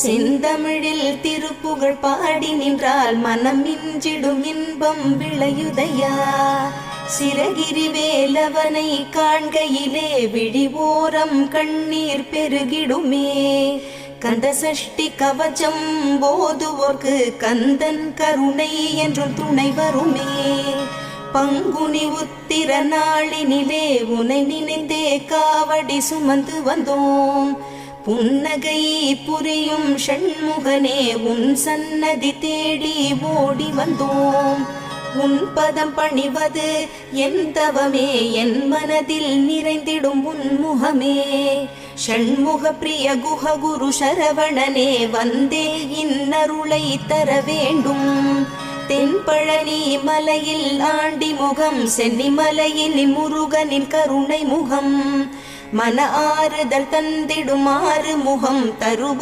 செந்தமிழில் திருப்புகழ் பாடி நின்றால் மனம் மிஞ்சிடும் இன்பம் விளையுதையா. சிரகிரி வேலவனை காண்கையிலே விழிவோரம் கண்ணீர் பெருகிடுமே. கந்த சஷ்டி கவச்சம் போதுவோர்க்கு கந்தன் கருணை என்றும் துணை வருமே. பங்குனி உத்திர நாளினிலே உனை நினைந்தே காவடி சுமந்து வந்தோம். புன்னகை புரியும் ஷண்முகனே உன் சன்னதி தேடி ஓடி வந்தோம். உன் பதம் பணிவது என் தவமே, என் மனதில் நிறைந்திடும் உன்முகமே. ஷண்முக பிரிய குஹ குரு சரவணனே வந்தே இன்னருளை தர வேண்டும். தென்பழனி மலையில் ஆண்டி முகம், சென்னிமலையில் முருகனின் கருணை முகம். மன ஆறுதல் தந்திடும் ஆறு முகம் தருவ